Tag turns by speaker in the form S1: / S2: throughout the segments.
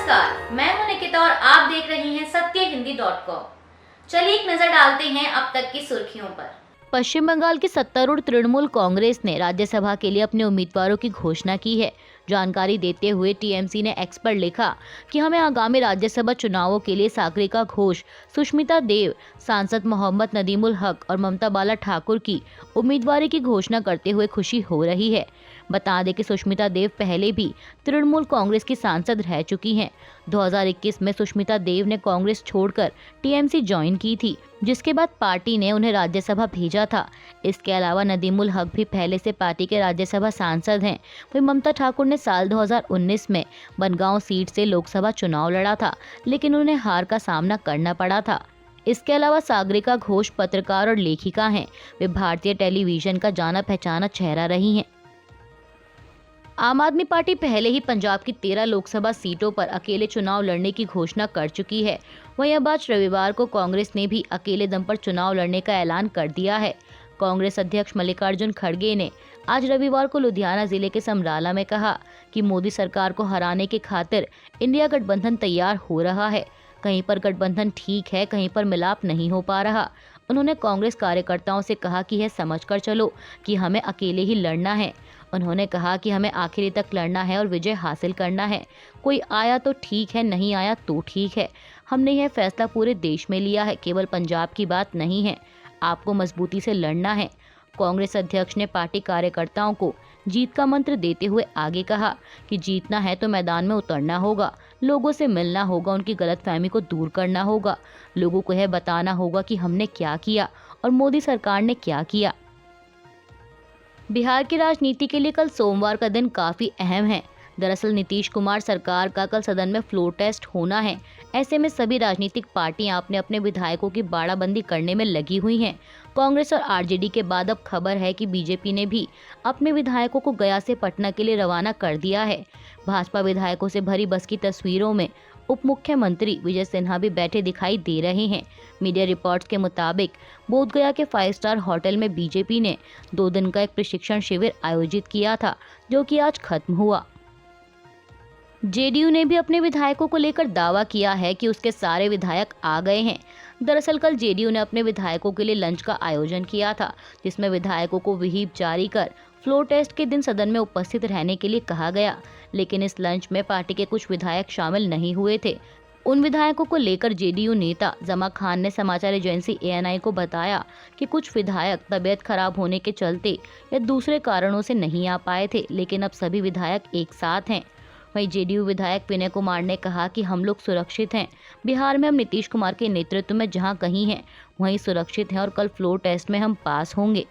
S1: नमस्कार, मैं हूं निकिता और आप देख रही हैं सत्यहिंदी.com। चलिए एक नजर डालते हैं अब तक की सुर्खियों पर।
S2: पश्चिम बंगाल की सत्तारूढ़ तृणमूल कांग्रेस ने राज्यसभा के लिए अपने उम्मीदवारों की घोषणा की है। जानकारी देते हुए टीएमसी ने एक्स पर लिखा कि हमें आगामी राज्यसभा चुनावों के लिए सागरिका घोष, सुष्मिता देव, सांसद मोहम्मद नदीमुल हक और ममता बाला ठाकुर की उम्मीदवारी की घोषणा करते हुए खुशी हो रही है। बता दें कि सुष्मिता देव पहले भी तृणमूल कांग्रेस की सांसद रह चुकी हैं। 2021 में सुष्मिता देव ने कांग्रेस छोड़कर टीएमसी ज्वाइन की थी, जिसके बाद पार्टी ने उन्हें राज्यसभा भेजा था। इसके अलावा नदीमुल हक भी पहले से पार्टी के राज्यसभा सांसद हैं। वहीं ममता ठाकुर ने साल 2019 में बनगांव सीट से लोकसभा चुनाव लड़ा था, लेकिन उन्हें हार का सामना करना पड़ा था। इसके अलावा सागरिका घोष पत्रकार और लेखिका हैं। वे भारतीय टेलीविजन का जाना पहचाना चेहरा रही हैं। आम आदमी पार्टी पहले ही पंजाब की 13 लोकसभा सीटों पर अकेले चुनाव लड़ने की घोषणा कर चुकी है। वहीं अब आज रविवार को कांग्रेस ने भी अकेले दम पर चुनाव लड़ने का ऐलान कर दिया है। कांग्रेस अध्यक्ष मल्लिकार्जुन खड़गे ने आज रविवार को लुधियाना जिले के समराला में कहा कि मोदी सरकार को हराने की खातिर इंडिया गठबंधन तैयार हो रहा है। कहीं पर गठबंधन ठीक है, कहीं पर मिलाप नहीं हो पा रहा। उन्होंने कांग्रेस कार्यकर्ताओं से कहा कि यह समझकर चलो कि हमें अकेले ही लड़ना है। उन्होंने कहा कि हमें आखिरी तक लड़ना है और विजय हासिल करना है। कोई आया तो ठीक है, नहीं आया तो ठीक है। हमने यह फैसला पूरे देश में लिया है, केवल पंजाब की बात नहीं है। आपको मजबूती से लड़ना है। कांग्रेस अध्यक्ष ने पार्टी कार्यकर्ताओं को जीत का मंत्र देते हुए आगे कहा कि जीतना है तो मैदान में उतरना होगा, लोगों से मिलना होगा, उनकी गलतफहमी को दूर करना होगा, लोगों को यह बताना होगा कि हमने क्या किया और मोदी सरकार ने क्या किया। बिहार की राजनीति के लिए कल सोमवार का दिन काफी अहम है। दरअसल नीतीश कुमार सरकार का कल सदन में फ्लोर टेस्ट होना है। ऐसे में सभी राजनीतिक पार्टियां अपने अपने विधायकों की बाड़ाबंदी करने में लगी हुई हैं। कांग्रेस और आरजेडी के बाद अब खबर है कि बीजेपी ने भी अपने विधायकों को गया से पटना के लिए रवाना कर दिया है। भाजपा विधायकों से भरी बस की तस्वीरों में उप मुख्यमंत्री विजय सिन्हा भी बैठे दिखाई दे रहे हैं। मीडिया रिपोर्ट्स के मुताबिक बोधगया के 5 स्टार होटल में बीजेपी ने 2 दिन का एक प्रशिक्षण शिविर आयोजित किया था, जो कि आज खत्म हुआ। जेडीयू ने भी अपने विधायकों को लेकर दावा किया है कि उसके सारे विधायक आ गए हैं। दरअसल कल जेडीयू ने अपने विधायकों के लिए लंच का आयोजन किया था, जिसमें विधायकों को व्हिप जारी कर फ्लोर टेस्ट के दिन सदन में उपस्थित रहने के लिए कहा गया। लेकिन इस लंच में पार्टी के कुछ विधायक शामिल नहीं हुए थे। उन विधायकों को लेकर जेडीयू नेता जमा खान ने समाचार एजेंसी एएनआई को बताया कि कुछ विधायक तबीयत खराब होने के चलते या दूसरे कारणों से नहीं आ पाए थे, लेकिन अब सभी विधायक एक साथ हैं। वहीं जेडीयू विधायक विनय कुमार ने कहा कि हम लोग सुरक्षित हैं। बिहार में हम नीतीश कुमार के नेतृत्व में जहां कहीं हैं वहीं सुरक्षित हैं और कल फ्लोर टेस्ट में हम पास होंगे।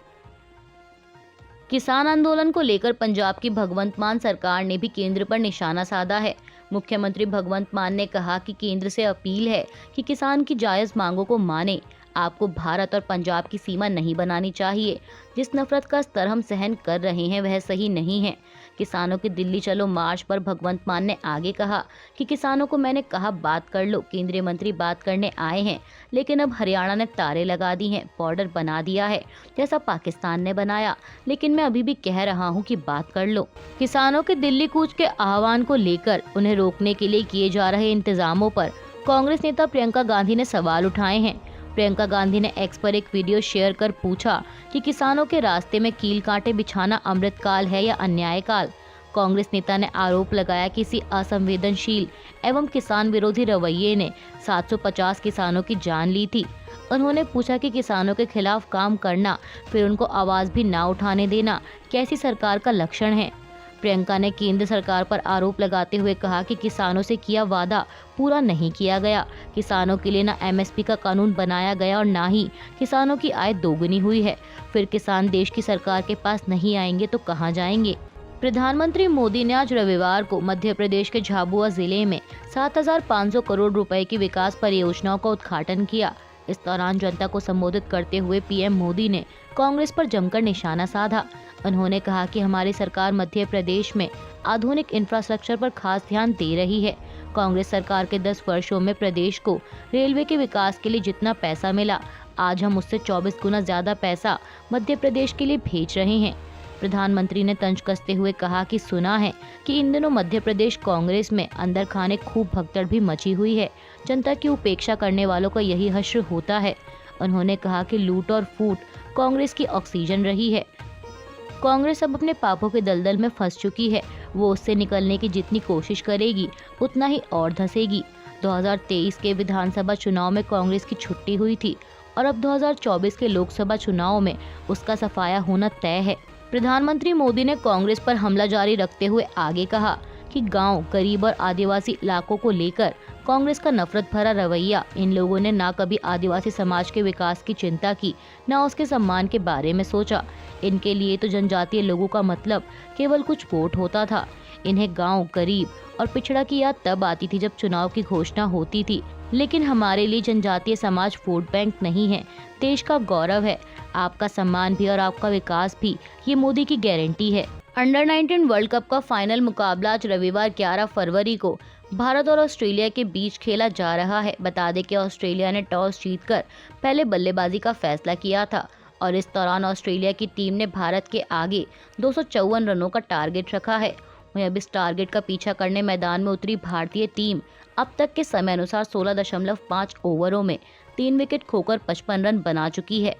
S2: किसान आंदोलन को लेकर पंजाब की भगवंत मान सरकार ने भी केंद्र पर निशाना साधा है। मुख्यमंत्री भगवंत मान ने कहा कि केंद्र से अपील है कि किसान की जायज मांगों को माने। आपको भारत और पंजाब की सीमा नहीं बनानी चाहिए। जिस नफरत का स्तर हम सहन कर रहे हैं वह सही नहीं है। किसानों के दिल्ली चलो मार्च पर भगवंत मान ने आगे कहा कि किसानों को मैंने कहा बात कर लो। केंद्रीय मंत्री बात करने आए हैं, लेकिन अब हरियाणा ने तारे लगा दी हैं, बॉर्डर बना दिया है जैसा पाकिस्तान ने बनाया। लेकिन मैं अभी भी कह रहा हूं कि बात कर लो। किसानों के दिल्ली कूच के आह्वान को लेकर उन्हें रोकने के लिए किए जा रहे इंतजामों पर कांग्रेस नेता प्रियंका गांधी ने सवाल उठाए हैं। प्रियंका गांधी ने एक्स पर एक वीडियो शेयर कर पूछा कि किसानों के रास्ते में कील कांटे बिछाना अमृतकाल है या अन्यायकाल। कांग्रेस नेता ने आरोप लगाया कि इसी असंवेदनशील एवं किसान विरोधी रवैये ने 750 किसानों की जान ली थी। उन्होंने पूछा कि किसानों के खिलाफ काम करना, फिर उनको आवाज भी ना उठाने देना कैसी सरकार का लक्षण है। प्रियंका ने केंद्र सरकार पर आरोप लगाते हुए कहा कि किसानों से किया वादा पूरा नहीं किया गया। किसानों के लिए ना एमएसपी का कानून बनाया गया और ना ही किसानों की आय दोगुनी हुई है। फिर किसान देश की सरकार के पास नहीं आएंगे तो कहां जाएंगे। प्रधानमंत्री मोदी ने आज रविवार को मध्य प्रदेश के झाबुआ जिले में 7,500 करोड़ रुपए की विकास परियोजनाओं का उद्घाटन किया। इस दौरान जनता को संबोधित करते हुए पीएम मोदी ने कांग्रेस पर जमकर निशाना साधा। उन्होंने कहा कि हमारी सरकार मध्य प्रदेश में आधुनिक इंफ्रास्ट्रक्चर पर खास ध्यान दे रही है। कांग्रेस सरकार के 10 वर्षों में प्रदेश को रेलवे के विकास के लिए जितना पैसा मिला, आज हम उससे 24 गुना ज्यादा पैसा मध्य प्रदेश के लिए भेज रहे हैं। प्रधानमंत्री ने तंज कसते हुए कहा कि सुना है कि इन दिनों मध्य प्रदेश कांग्रेस में अंदर खाने खूब भगदड़ भी मची हुई है। जनता की उपेक्षा करने वालों का यही हश्र होता है। उन्होंने कहा कि लूट और फूट कांग्रेस की ऑक्सीजन रही है। कांग्रेस अब अपने पापों के दलदल में फंस चुकी है। वो उससे निकलने की जितनी कोशिश करेगी उतना ही और धंसेगी। 2023 के विधानसभा चुनाव में कांग्रेस की छुट्टी हुई थी और अब 2024 के लोकसभा चुनाव में उसका सफाया होना तय है। प्रधानमंत्री मोदी ने कांग्रेस पर हमला जारी रखते हुए आगे कहा कि गांव, गरीब और आदिवासी इलाकों को लेकर कांग्रेस का नफरत भरा रवैया, इन लोगों ने ना कभी आदिवासी समाज के विकास की चिंता की, ना उसके सम्मान के बारे में सोचा। इनके लिए तो जनजातीय लोगों का मतलब केवल कुछ वोट होता था। इन्हें गांव, गरीब और पिछड़ा की याद तब आती थी जब चुनाव की घोषणा होती थी। लेकिन हमारे लिए जनजातीय समाज वोट बैंक नहीं है, देश का गौरव है। आपका सम्मान भी और आपका विकास भी ये मोदी की गारंटी है। अंडर 19 वर्ल्ड कप का फाइनल मुकाबला आज रविवार 11 फरवरी को भारत और ऑस्ट्रेलिया के बीच खेला जा रहा है। बता दें कि ऑस्ट्रेलिया ने टॉस जीतकर पहले बल्लेबाजी का फैसला किया था और इस दौरान ऑस्ट्रेलिया की टीम ने भारत के आगे 254 रनों का टारगेट रखा है। वहीं अब इस टारगेट का पीछा करने मैदान में उतरी भारतीय टीम अब तक के समय अनुसार 16.5 ओवरों में 3 विकेट खोकर 55 रन बना चुकी है।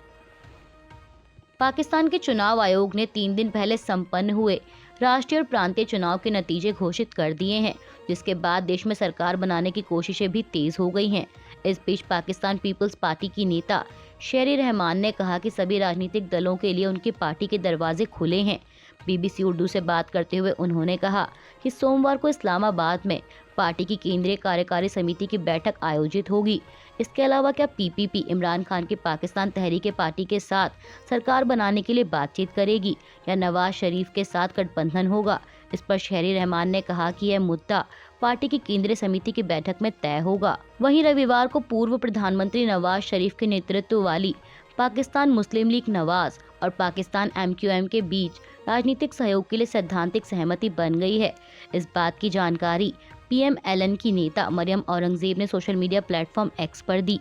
S2: पाकिस्तान के चुनाव आयोग ने 3 दिन पहले संपन्न हुए राष्ट्रीय और प्रांतीय चुनाव के नतीजे घोषित कर दिए हैं, जिसके बाद देश में सरकार बनाने की कोशिशें भी तेज हो गई हैं। इस बीच पाकिस्तान पीपल्स पार्टी की नेता शेरी रहमान ने कहा कि सभी राजनीतिक दलों के लिए उनकी पार्टी के दरवाजे खुले हैं। BBC उर्दू से बात करते हुए उन्होंने कहा कि सोमवार को इस्लामाबाद में पार्टी की केंद्रीय कार्यकारी समिति की बैठक आयोजित होगी। इसके अलावा क्या PPP इमरान खान की पाकिस्तान तहरीक पार्टी के साथ सरकार बनाने के लिए बातचीत करेगी या नवाज शरीफ के साथ गठबंधन होगा? इस पर शेरी रहमान ने कहा कि यह मुद्दा पार्टी की केंद्रीय समिति की बैठक में तय होगा। वहीं रविवार को पूर्व प्रधानमंत्री नवाज शरीफ के नेतृत्व वाली पाकिस्तान मुस्लिम लीग नवाज और पाकिस्तान MQM के बीच राजनीतिक सहयोग के लिए सैद्धांतिक सहमति बन गई है। इस बात की जानकारी PMLN की नेता मरियम औरंगजेब ने सोशल मीडिया प्लेटफॉर्म X पर दी।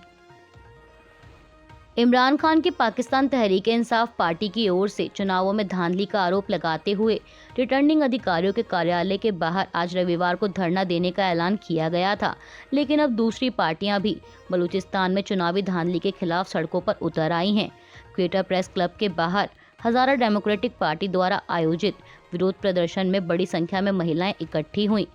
S2: इमरान खान की पाकिस्तान तहरीक इंसाफ पार्टी की ओर से चुनावों में धांधली का आरोप लगाते हुए रिटर्निंग अधिकारियों के कार्यालय के बाहर आज रविवार को धरना देने का ऐलान किया गया था। लेकिन अब दूसरी पार्टियां भी बलूचिस्तान में चुनावी धांधली के खिलाफ सड़कों पर उतर आई हैं। क्वेटा प्रेस क्लब के बाहर हजारा डेमोक्रेटिक पार्टी द्वारा आयोजित विरोध प्रदर्शन में बड़ी संख्या में महिलाएं इकट्ठी हुईं।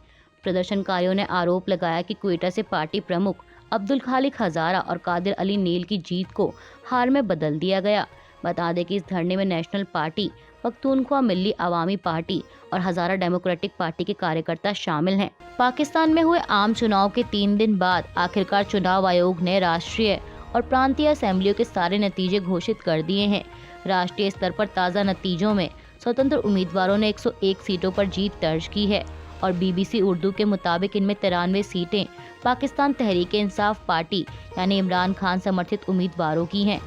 S2: प्रदर्शनकारियों ने आरोप लगाया कि क्वेटा से पार्टी प्रमुख अब्दुल खालिक हजारा और कादिर अली नील की जीत को हार में बदल दिया गया। बता दें कि इस धरने में नेशनल पार्टी, पख्तूनख्वा मिल्ली अवामी पार्टी और हजारा डेमोक्रेटिक पार्टी के कार्यकर्ता शामिल हैं। पाकिस्तान में हुए आम चुनाव के 3 दिन बाद आखिरकार चुनाव आयोग ने राष्ट्रीय और प्रांतीय असेंबलियों के सारे नतीजे घोषित कर दिए हैं। राष्ट्रीय स्तर पर ताज़ा नतीजों में स्वतंत्र उम्मीदवारों ने 101 सीटों पर जीत दर्ज की है और BBC उर्दू के मुताबिक इनमें 93 सीटें पाकिस्तान तहरीक इंसाफ पार्टी यानी इमरान खान समर्थित उम्मीदवारों की हैं।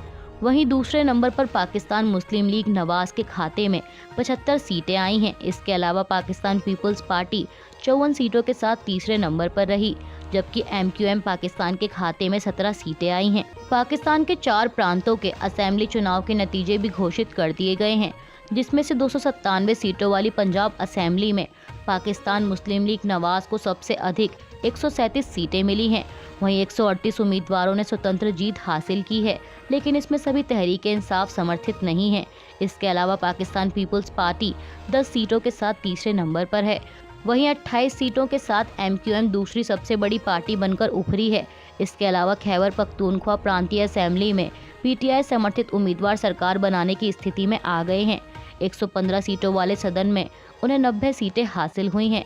S2: वहीं दूसरे नंबर पर पाकिस्तान मुस्लिम लीग नवाज के खाते में 75 सीटें आई हैं। इसके अलावा पाकिस्तान पीपल्स पार्टी 54 सीटों के साथ तीसरे नंबर पर रही, जबकि MQM पाकिस्तान के खाते में 17 सीटें आई हैं। पाकिस्तान के 4 प्रांतों के असेंबली चुनाव के नतीजे भी घोषित कर दिए गए हैं, जिसमें से 297 सीटों वाली पंजाब असेंबली में पाकिस्तान मुस्लिम लीग नवाज को सबसे अधिक 137 सीटें मिली हैं। वहीं 138 उम्मीदवारों ने स्वतंत्र जीत हासिल की है, लेकिन इसमें सभी तहरीक इंसाफ समर्थित नहीं हैं। इसके अलावा पाकिस्तान पीपल्स पार्टी 10 सीटों के साथ तीसरे नंबर पर है। वहीं 28 सीटों के साथ MQM दूसरी सबसे बड़ी पार्टी बनकर उभरी है। इसके अलावा खैबर पख्तूनख्वा प्रांतीय असेंबली में PTI समर्थित उम्मीदवार सरकार बनाने की स्थिति में आ गए हैं। 115 सीटों वाले सदन में उन्हें 90 सीटें हासिल हुई हैं।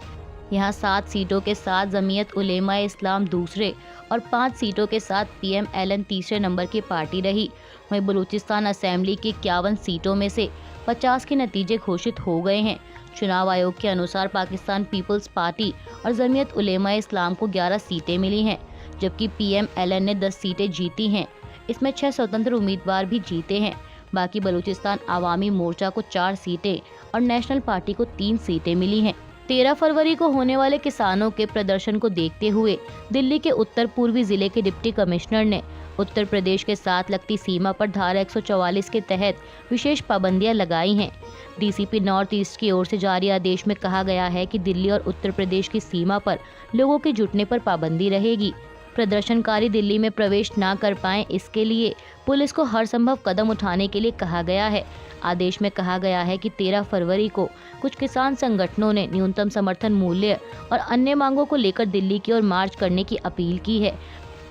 S2: यहाँ 7 सीटों के साथ जमीयत उलेमा इस्लाम दूसरे और 5 सीटों के साथ PMLN तीसरे नंबर की पार्टी रही। वहीं बलूचिस्तान असेंबली की 51 सीटों में से 50 के नतीजे घोषित हो गए हैं। चुनाव आयोग के अनुसार पाकिस्तान पीपल्स पार्टी और जमीयत उलेमा इस्लाम को 11 सीटें मिली हैं, जबकि PMLN ने 10 सीटें जीती हैं। इसमें 6 स्वतंत्र उम्मीदवार भी जीते हैं। बाकी बलूचिस्तान आवामी मोर्चा को 4 सीटें और नेशनल पार्टी को 3 सीटें मिली हैं। 13 फरवरी को होने वाले किसानों के प्रदर्शन को देखते हुए दिल्ली के उत्तर पूर्वी जिले के डिप्टी कमिश्नर ने उत्तर प्रदेश के साथ लगती सीमा पर धारा 144 के तहत विशेष पाबंदियां लगाई हैं। डीसीपी नॉर्थ ईस्ट की ओर से जारी आदेश में कहा गया है कि दिल्ली और उत्तर प्रदेश की सीमा पर लोगों के जुटने पर पाबंदी रहेगी। प्रदर्शनकारी दिल्ली में प्रवेश न कर पाएं, इसके लिए पुलिस को हर संभव कदम उठाने के लिए कहा गया है। आदेश में कहा गया है कि 13 फरवरी को कुछ किसान संगठनों ने न्यूनतम समर्थन मूल्य और अन्य मांगों को लेकर दिल्ली की ओर मार्च करने की अपील की है।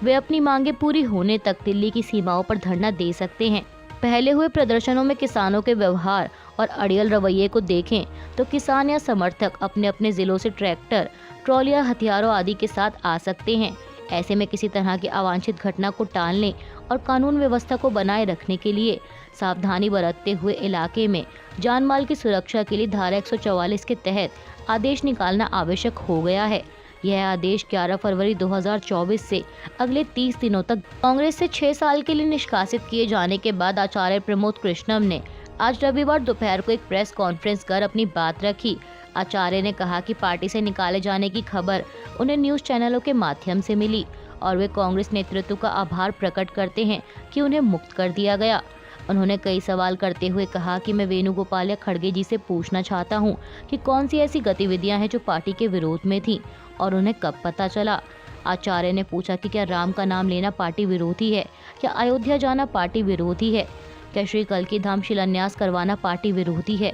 S2: वे अपनी मांगें पूरी होने तक दिल्ली की सीमाओं पर धरना दे सकते हैं। पहले हुए प्रदर्शनों में किसानों के व्यवहार और अड़ियल रवैये को देखें तो किसान या समर्थक अपने अपने जिलों से ट्रैक्टर, ट्रॉलियां, हथियारों आदि के साथ आ सकते हैं। ऐसे में किसी तरह की अवांछित घटना को टालने और कानून व्यवस्था को बनाए रखने के लिए सावधानी बरतते हुए इलाके में जान माल की सुरक्षा के लिए धारा 144 के तहत आदेश निकालना आवश्यक हो गया है। यह आदेश 11 फरवरी 2024 से अगले 30 दिनों तक कांग्रेस से 6 साल के लिए निष्कासित किए जाने के बाद आचार्य प्रमोद कृष्णम ने आज रविवार दोपहर को एक प्रेस कॉन्फ्रेंस कर अपनी बात रखी। आचार्य ने कहा कि पार्टी से निकाले जाने की खबर उन्हें न्यूज चैनलों के माध्यम से मिली और वे कांग्रेस नेतृत्व का आभार प्रकट करते हैं कि उन्हें मुक्त कर दिया गया। उन्होंने कई सवाल करते हुए कहा कि मैं वेणुगोपाल या खड़गे जी से पूछना चाहता हूं कि कौन सी ऐसी गतिविधियां हैं जो पार्टी के विरोध में थी और उन्हें कब पता चला। आचार्य ने पूछा कि क्या राम का नाम लेना पार्टी विरोधी है, क्या अयोध्या जाना पार्टी विरोधी है, क्या श्री कल्की धाम शिलान्यास करवाना पार्टी विरोधी है,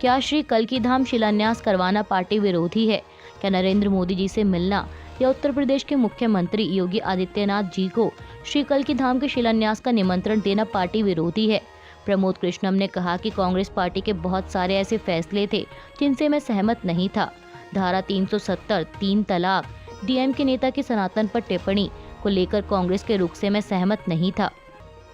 S2: क्या श्री कल्की धाम शिलान्यास करवाना पार्टी विरोधी है, क्या नरेंद्र मोदी जी से मिलना या उत्तर प्रदेश के मुख्यमंत्री योगी आदित्यनाथ जी को श्री कल्की धाम के शिलान्यास का निमंत्रण देना पार्टी विरोधी है। प्रमोद कृष्णम ने कहा कि कांग्रेस पार्टी के बहुत सारे ऐसे फैसले थे जिनसे मैं सहमत नहीं था। धारा 370, 3 तलाक, डीएम के नेता की सनातन पर टिप्पणी को लेकर कांग्रेस के रुख से मैं सहमत नहीं था।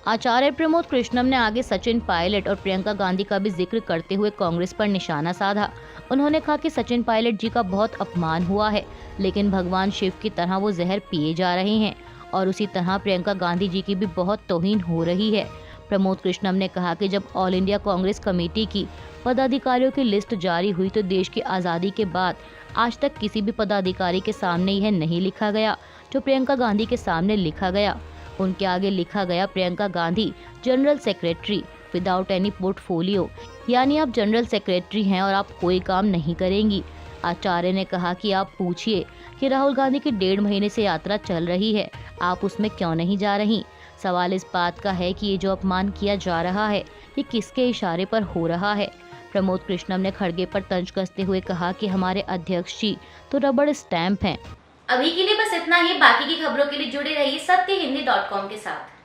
S2: आचार्य प्रमोद कृष्णम ने आगे सचिन पायलट और प्रियंका गांधी का भी जिक्र करते हुए कांग्रेस पर निशाना साधा। उन्होंने कहा कि सचिन पायलट जी का बहुत अपमान हुआ है, लेकिन भगवान शिव की तरह वो जहर पिए जा रहे हैं और उसी तरह प्रियंका गांधी जी की भी बहुत तौहीन हो रही है। प्रमोद कृष्णम ने कहा कि जब ऑल इंडिया कांग्रेस कमेटी की पदाधिकारियों की लिस्ट जारी हुई तो देश की आज़ादी के बाद आज तक किसी भी पदाधिकारी के सामने यह नहीं लिखा गया जो प्रियंका गांधी के सामने लिखा गया। उनके आगे लिखा गया Priyanka Gandhi general secretary without any portfolio, यानी आप जनरल सेक्रेटरी हैं और आप कोई काम नहीं करेंगी। आचार्य ने कहा कि आप पूछिए कि राहुल गांधी की 1.5 महीने से यात्रा चल रही है, आप उसमें क्यों नहीं जा रही। सवाल इस बात का है कि ये जो अपमान किया जा रहा है ये किसके इशारे पर हो रहा है। प्रमोद कृष्णम ने खड़गे पर तंज कसते हुए कहा कि हमारे अध्यक्ष जी तो रबड़ स्टैंप हैं।
S1: अभी के लिए बस इतना ही। बाकी की खबरों के लिए जुड़े रहिए सत्यहिंदी.com के साथ।